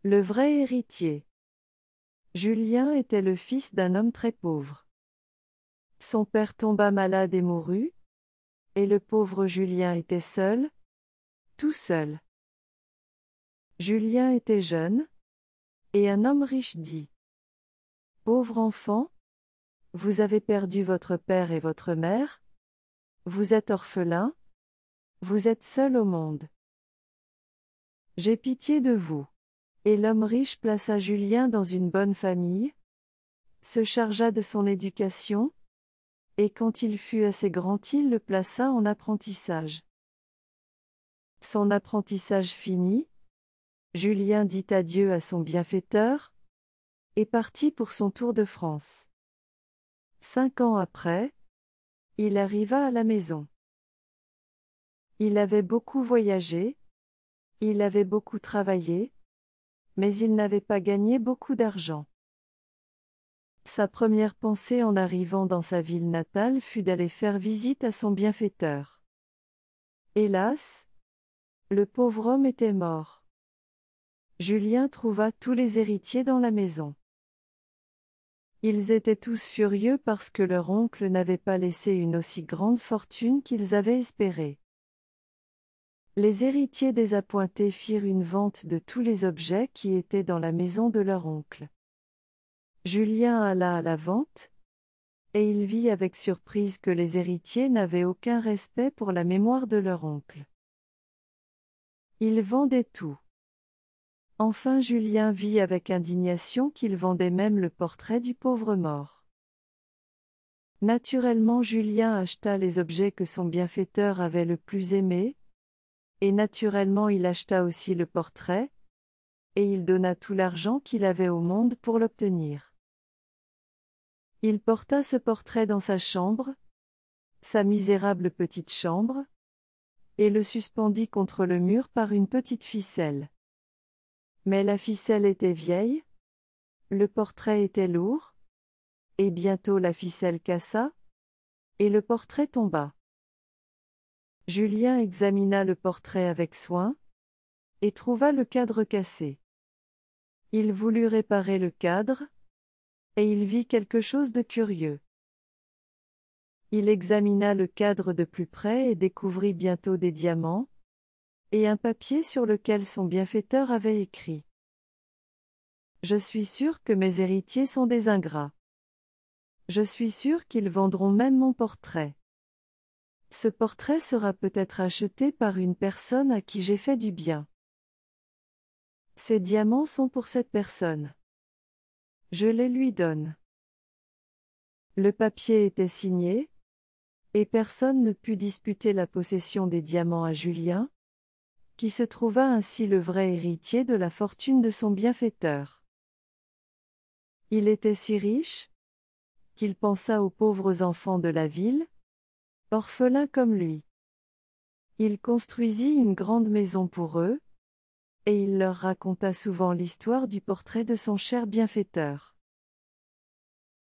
Le vrai héritier. Julien était le fils d'un homme très pauvre. Son père tomba malade et mourut, et le pauvre Julien était seul, tout seul. Julien était jeune, et un homme riche dit: Pauvre enfant, vous avez perdu votre père et votre mère, vous êtes orphelin, vous êtes seul au monde. J'ai pitié de vous. Et l'homme riche plaça Julien dans une bonne famille, se chargea de son éducation, et quand il fut assez grand, il le plaça en apprentissage. Son apprentissage fini, Julien dit adieu à son bienfaiteur, et partit pour son tour de France. 5 ans après, il arriva à la maison. Il avait beaucoup voyagé, il avait beaucoup travaillé, mais il n'avait pas gagné beaucoup d'argent. Sa première pensée en arrivant dans sa ville natale fut d'aller faire visite à son bienfaiteur. Hélas, le pauvre homme était mort. Julien trouva tous les héritiers dans la maison. Ils étaient tous furieux parce que leur oncle n'avait pas laissé une aussi grande fortune qu'ils avaient espéré. Les héritiers désappointés firent une vente de tous les objets qui étaient dans la maison de leur oncle. Julien alla à la vente, et il vit avec surprise que les héritiers n'avaient aucun respect pour la mémoire de leur oncle. Ils vendaient tout. Enfin Julien vit avec indignation qu'ils vendaient même le portrait du pauvre mort. Naturellement Julien acheta les objets que son bienfaiteur avait le plus aimés, et naturellement il acheta aussi le portrait, et il donna tout l'argent qu'il avait au monde pour l'obtenir. Il porta ce portrait dans sa chambre, sa misérable petite chambre, et le suspendit contre le mur par une petite ficelle. Mais la ficelle était vieille, le portrait était lourd, et bientôt la ficelle cassa, et le portrait tomba. Julien examina le portrait avec soin, et trouva le cadre cassé. Il voulut réparer le cadre, et il vit quelque chose de curieux. Il examina le cadre de plus près et découvrit bientôt des diamants, et un papier sur lequel son bienfaiteur avait écrit: Je suis sûr que mes héritiers sont des ingrats. Je suis sûr qu'ils vendront même mon portrait. Ce portrait sera peut-être acheté par une personne à qui j'ai fait du bien. Ces diamants sont pour cette personne. Je les lui donne. Le papier était signé, et personne ne put disputer la possession des diamants à Julien, qui se trouva ainsi le vrai héritier de la fortune de son bienfaiteur. Il était si riche, qu'il pensa aux pauvres enfants de la ville, orphelins comme lui. Il construisit une grande maison pour eux, et il leur raconta souvent l'histoire du portrait de son cher bienfaiteur.